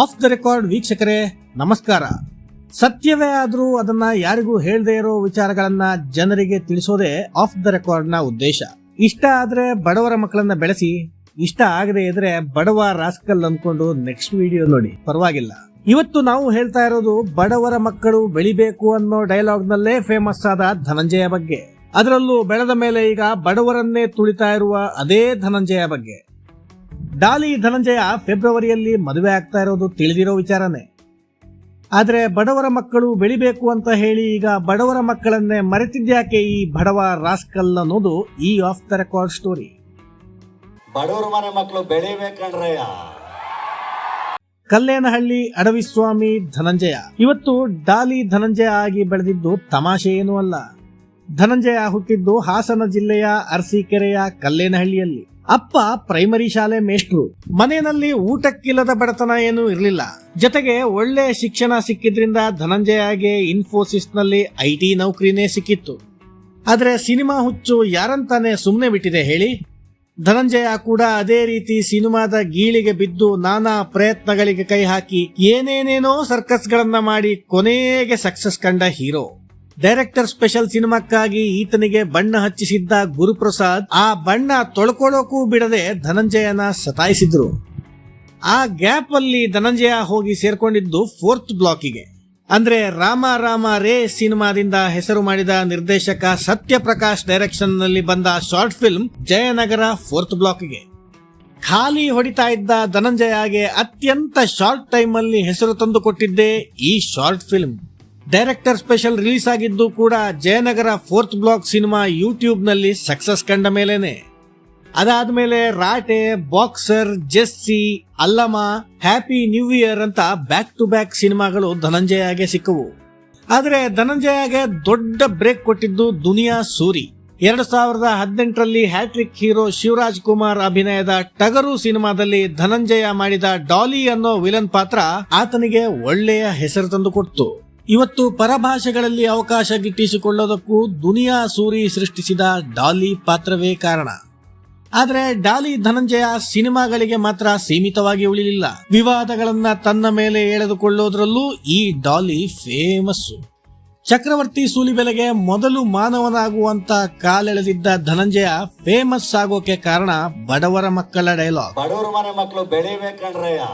Of the record ವೀಕ್ಷಕರೇ ನಮಸ್ಕಾರ. ಸತ್ಯವೇ ಆದ್ರೂ ಅದನ್ನ ಯಾರಿಗೂ ಹೇಳದೇ ಇರೋ ವಿಚಾರಗಳನ್ನ ಜನರಿಗೆ ತಿಳಿಸೋದೇ ಆಫ್ ದ ರೆಕಾರ್ಡ್ ನ ಉದ್ದೇಶ. ಇಷ್ಟ ಆದ್ರೆ ಬಡವರ ಮಕ್ಕಳನ್ನ ಬೆಳೆಸಿ, ಇಷ್ಟ ಆಗದೆ ಇದ್ರೆ ಬಡವ ರಾಸ್ಕಲ್ ಅನ್ಕೊಂಡು ನೆಕ್ಸ್ಟ್ ವಿಡಿಯೋ ನೋಡಿ, ಪರವಾಗಿಲ್ಲ. ಇವತ್ತು ನಾವು ಹೇಳ್ತಾ ಇರೋದು ಬಡವರ ಮಕ್ಕಳು ಬೆಳಿಬೇಕು ಅನ್ನೋ ಡೈಲಾಗ್ ನಲ್ಲೇ ಫೇಮಸ್ ಆದ ಧನಂಜಯ ಬಗ್ಗೆ. ಅದರಲ್ಲೂ ಬೆಳೆದ ಮೇಲೆ ಈಗ ಬಡವರನ್ನೇ ತುಳಿತಾ ಇರುವ ಅದೇ ಧನಂಜಯ ಬಗ್ಗೆ. ಡಾಲಿ ಧನಂಜಯ ಫೆಬ್ರವರಿಯಲ್ಲಿ ಮದುವೆ ಆಗ್ತಾ ಇರೋದು ತಿಳಿದಿರೋ ವಿಚಾರನೇ. ಆದ್ರೆ ಬಡವರ ಮಕ್ಕಳು ಬೆಳಿಬೇಕು ಅಂತ ಹೇಳಿ ಈಗ ಬಡವರ ಮಕ್ಕಳನ್ನೇ ಮರೆತಿದ್ಯಾಕೆ ಈ ಬಡವ ರಾಸ್ಕಲ್ ಅನ್ನೋದು ಈ ಆಫ್ ದ ರೆಕಾರ್ಡ್ ಸ್ಟೋರಿ. ಬಡವರ ಮನೆ ಮಕ್ಕಳು ಬೆಳಿಬೇಕಂಡ್ರಯ್ಯ. ಕಲ್ಲೇನಹಳ್ಳಿ ಅಡವಿಸ್ವಾಮಿ ಧನಂಜಯ ಇವತ್ತು ಡಾಲಿ ಧನಂಜಯ ಆಗಿ ಬೆಳೆದಿದ್ದು ತಮಾಷೆ ಏನೂ ಅಲ್ಲ. ಧನಂಜಯ ಹುಟ್ಟಿದ್ದು ಹಾಸನ ಜಿಲ್ಲೆಯ ಅರಸೀಕೆರೆಯ ಕಲ್ಲೇನಹಳ್ಳಿಯಲ್ಲಿ. ಅಪ್ಪ ಪ್ರೈಮರಿ ಶಾಲೆ ಮೇಷ್ಟ್ರು. ಮನೆಯಲ್ಲಿ ಊಟಕ್ಕಿಲ್ಲದ ಬಡತನ ಏನೂ ಇರಲಿಲ್ಲ. ಜೊತೆಗೆ ಒಳ್ಳೆ ಶಿಕ್ಷಣ ಸಿಕ್ಕಿದ್ರಿಂದ ಧನಂಜಯಗೆ ಇನ್ಫೋಸಿಸ್ ನಲ್ಲಿ IT ನೌಕರಿನೇ ಸಿಕ್ಕಿತ್ತು. ಆದ್ರೆ ಸಿನಿಮಾ ಹುಚ್ಚು ಯಾರಂತಾನೆ ಸುಮ್ಮನೆ ಬಿಟ್ಟಿದೆ ಹೇಳಿ. ಧನಂಜಯ ಕೂಡ ಅದೇ ರೀತಿ ಸಿನಿಮಾದ ಗೀಳಿಗೆ ಬಿದ್ದು ನಾನಾ ಪ್ರಯತ್ನಗಳಿಗೆ ಕೈ ಹಾಕಿ ಏನೇನೇನೋ ಸರ್ಕಸ್ ಗಳನ್ನ ಮಾಡಿ ಕೊನೆಗೆ ಸಕ್ಸಸ್ ಕಂಡ ಹೀರೋ. ಡೈರೆಕ್ಟರ್ ಸ್ಪೆಷಲ್ ಸಿನಿಮಾಕ್ಕಾಗಿ ಈತನಿಗೆ ಬಣ್ಣ ಹಚ್ಚಿಸಿದ್ದ ಗುರುಪ್ರಸಾದ್ ಆ ಬಣ್ಣ ತೊಳ್ಕೊಳ್ಳೋಕೂ ಬಿಡದೆ ಧನಂಜಯನ ಸತಾಯಿಸಿದ್ರು. ಆ ಗ್ಯಾಪ್ ಅಲ್ಲಿ ಧನಂಜಯ ಹೋಗಿ ಸೇರ್ಕೊಂಡಿದ್ದು 4th ಬ್ಲಾಕಿಗೆ. ಅಂದ್ರೆ ರಾಮ ರಾಮ ರೇ ಸಿನಿಮಾದಿಂದ ಹೆಸರು ಮಾಡಿದ ನಿರ್ದೇಶಕ ಸತ್ಯಪ್ರಕಾಶ್ ಡೈರೆಕ್ಷನ್ ನಲ್ಲಿ ಬಂದ ಶಾರ್ಟ್ ಫಿಲ್ಮ್ ಜಯನಗರ 4th ಬ್ಲಾಕ್ಗೆ. ಖಾಲಿ ಹೊಡಿತಾ ಇದ್ದ ಧನಂಜಯಗೆ ಅತ್ಯಂತ ಶಾರ್ಟ್ ಟೈಮ್ ಅಲ್ಲಿ ಹೆಸರು ತಂದು ಕೊಟ್ಟಿದ್ದೇ ಈ short film. Director special release ಆಗಿದ್ದು ಕೂಡ Jayanagar 4th block cinema YouTube ನಲ್ಲಿ ಸಕ್ಸಸ್ ಕಂಡ ಮೇಲೇನೆ. ಅದಾದ್ಮೇಲೆ Raate, Boxer, Jessie, Allama, happy new year ಅಂತ ಬ್ಯಾಕ್ ಟು ಬ್ಯಾಕ್ ಸಿನಿಮಾಗಳು ಧನಂಜಯಗೆ ಸಿಕ್ಕವು. ಆದ್ರೆ ಧನಂಜಯಗೆ ದೊಡ್ಡ ಬ್ರೇಕ್ ಕೊಟ್ಟಿದ್ದು ದುನಿಯಾ ಸೂರಿ. 2018ರಲ್ಲಿ ಹ್ಯಾಟ್ರಿಕ್ ಹೀರೋ ಶಿವರಾಜ್ ಕುಮಾರ್ ಅಭಿನಯದ ಟಗರು ಸಿನಿಮಾದಲ್ಲಿ ಧನಂಜಯ ಮಾಡಿದ ಡಾಲಿ ಅನ್ನೋ ವಿಲನ್ ಪಾತ್ರ ಆತನಿಗೆ ಒಳ್ಳೆಯ ಹೆಸರು ತಂದುಕೊಡ್ತು. ಇವತ್ತು ಪರಭಾಷೆಗಳಲ್ಲಿ ಅವಕಾಶ ಗಿಟ್ಟಿಸಿಕೊಳ್ಳೋದಕ್ಕೂ ದುನಿಯಾ ಸೂರಿ ಸೃಷ್ಟಿಸಿದ ಡಾಲಿ ಪಾತ್ರವೇ ಕಾರಣ. ಆದ್ರೆ ಡಾಲಿ ಧನಂಜಯ ಸಿನಿಮಾಗಳಿಗೆ ಮಾತ್ರ ಸೀಮಿತವಾಗಿ ಉಳಿಲಿಲ್ಲ. ವಿವಾದಗಳನ್ನ ತನ್ನ ಮೇಲೆ ಎಳೆದುಕೊಳ್ಳೋದ್ರಲ್ಲೂ ಈ ಡಾಲಿ ಫೇಮಸ್. ಚಕ್ರವರ್ತಿ ಸೂಲಿಬೆಲೆಗೆ ಮೊದಲು ಮಾನವನಾಗುವಂತ ಕಾಲೆಳೆದಿದ್ದ ಧನಂಜಯ ಫೇಮಸ್ ಆಗೋಕೆ ಕಾರಣ ಬಡವರ ಮಕ್ಕಳ ಡೈಲಾಗ್. ಬಡವರ ಮನೆ ಮಕ್ಕಳು ಬೆಳಿಬೇಕಂಡ್ರಯ್ಯ.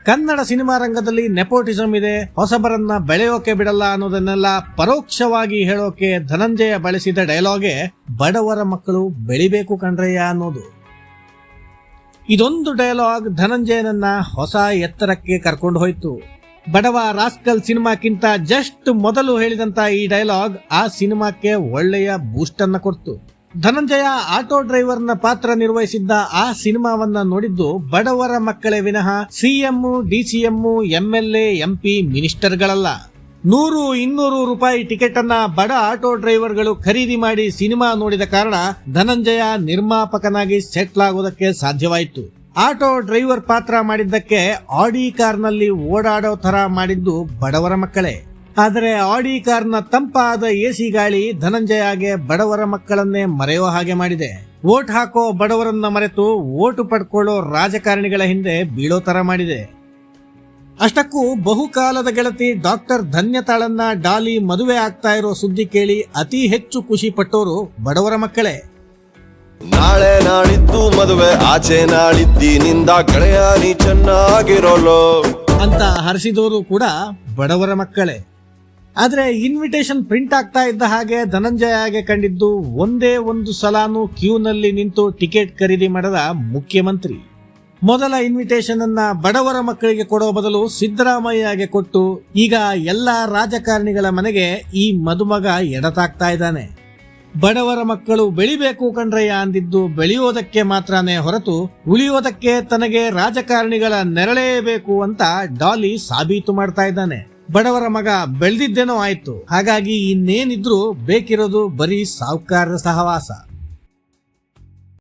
ಕನ್ನಡ ಸಿನಿಮಾ ರಂಗದಲ್ಲಿ ನೆಪೋಟಿಸಂ ಇದೆ, ಹೊಸಬರನ್ನ ಬೆಳೆಯೋಕೆ ಬಿಡಲ್ಲ ಅನ್ನೋದನ್ನೆಲ್ಲ ಪರೋಕ್ಷವಾಗಿ ಹೇಳೋಕೆ ಧನಂಜಯ ಬಳಸಿದ ಡೈಲಾಗೆ ಬಡವರ ಮಕ್ಕಳು ಬೆಳಿಬೇಕು ಕಣ್ರಯ್ಯ ಅನ್ನೋದು. ಇದೊಂದು ಡೈಲಾಗ್ ಧನಂಜಯನನ್ನ ಹೊಸ ಎತ್ತರಕ್ಕೆ ಕರ್ಕೊಂಡು ಹೋಯ್ತು. ಬಡವ ರಾಸ್ಕಲ್ ಸಿನಿಮಾಕ್ಕಿಂತ ಜಸ್ಟ್ ಮೊದಲು ಹೇಳಿದಂತ ಈ ಡೈಲಾಗ್ ಆ ಸಿನಿಮಾಕ್ಕೆ ಒಳ್ಳೆಯ ಬೂಸ್ಟ್ ಅನ್ನ ಕೊಡ್ತು. ಧನಂಜಯ ಆಟೋ ಡ್ರೈವರ್ನ ಪಾತ್ರ ನಿರ್ವಹಿಸಿದ್ದ ಆ ಸಿನಿಮಾವನ್ನ ನೋಡಿದ್ದು ಬಡವರ ಮಕ್ಕಳೇ ವಿನಃ CM, DCM, MLA, MP, ಮಿನಿಸ್ಟರ್ಗಳಲ್ಲ. 100-200 ರೂಪಾಯಿ ಟಿಕೆಟ್ ಅನ್ನ ಬಡ ಆಟೋ ಡ್ರೈವರ್ಗಳು ಖರೀದಿ ಮಾಡಿ ಸಿನಿಮಾ ನೋಡಿದ ಕಾರಣ ಧನಂಜಯ ನಿರ್ಮಾಪಕನಾಗಿ ಸೆಟ್ಲ್ ಆಗೋದಕ್ಕೆ ಸಾಧ್ಯವಾಯಿತು. ಆಟೋ ಡ್ರೈವರ್ ಪಾತ್ರ ಮಾಡಿದ್ದಕ್ಕೆ ಆಡಿ ಕಾರ್ನಲ್ಲಿ ಓಡಾಡೋ ತರ ಮಾಡಿದ್ದು ಬಡವರ ಮಕ್ಕಳೇ. ಆದರೆ ಆಡಿ ಕಾರ್ನ ತಂಪಾದ AC ಗಾಳಿ ಧನಂಜಯಗೆ ಬಡವರ ಮಕ್ಕಳನ್ನೇ ಮರೆಯೋ ಹಾಗೆ ಮಾಡಿದೆ. ವೋಟ್ ಹಾಕೋ ಬಡವರನ್ನ ಮರೆತು ವೋಟು ಪಡ್ಕೊಳ್ಳೋ ರಾಜಕಾರಣಿಗಳ ಹಿಂದೆ ಬೀಳೋ ತರ ಮಾಡಿದೆ. ಅಷ್ಟಕ್ಕೂ ಬಹುಕಾಲದ ಗೆಳತಿ ಡಾಕ್ಟರ್ ಧನ್ಯತಾಳನ್ನ ಡಾಲಿ ಮದುವೆ ಆಗ್ತಾ ಇರೋ ಸುದ್ದಿ ಕೇಳಿ ಅತಿ ಹೆಚ್ಚು ಖುಷಿ ಪಟ್ಟೋರು ಬಡವರ ಮಕ್ಕಳೇ. ನಾಳೆ ನಾಳಿದ್ದು ಮದುವೆ, ಆಚೆ ನಾಳಿದ್ದಿನಿಂದ ಗೆಳೆಯ ನೀ ಚೆನ್ನಾಗಿರೋಲು ಅಂತ ಹರಿಸಿದವರು ಕೂಡ ಬಡವರ ಮಕ್ಕಳೇ. ಆದ್ರೆ ಇನ್ವಿಟೇಷನ್ ಪ್ರಿಂಟ್ ಆಗ್ತಾ ಇದ್ದ ಹಾಗೆ ಧನಂಜಯಗೆ ಕಂಡಿದ್ದು ಒಂದೇ ಒಂದು ಸಲಾನು ಕ್ಯೂನಲ್ಲಿ ನಿಂತು ಟಿಕೆಟ್ ಖರೀದಿ ಮಾಡದ ಮುಖ್ಯಮಂತ್ರಿ. ಮೊದಲ ಇನ್ವಿಟೇಷನ್ ಅನ್ನ ಬಡವರ ಮಕ್ಕಳಿಗೆ ಕೊಡೋ ಬದಲು ಸಿದ್ದರಾಮಯ್ಯಗೆ ಕೊಟ್ಟು ಈಗ ಎಲ್ಲಾ ರಾಜಕಾರಣಿಗಳ ಮನೆಗೆ ಈ ಮದುಮಗ ಎಡತಾಗ್ತಾ ಇದ್ದಾನೆ. ಬಡವರ ಮಕ್ಕಳು ಬೆಳಿಬೇಕು ಕಣ್ರಯ್ಯ ಅಂದಿದ್ದು ಬೆಳೆಯೋದಕ್ಕೆ ಮಾತ್ರನೇ ಹೊರತು ಉಳಿಯೋದಕ್ಕೆ ತನಗೆ ರಾಜಕಾರಣಿಗಳ ನೆರಳೇಬೇಕು ಅಂತ ಡಾಲಿ ಸಾಬೀತು ಮಾಡ್ತಾ ಇದ್ದಾನೆ. ಬಡವರ ಮಗ ಬೆಳೆದಿದ್ದೇನೋ ಆಯ್ತು, ಹಾಗಾಗಿ ಇನ್ನೇನಿದ್ರು ಬೇಕಿರೋದು ಬರೀ ಸಾಹುಕಾರರ ಸಹವಾಸ.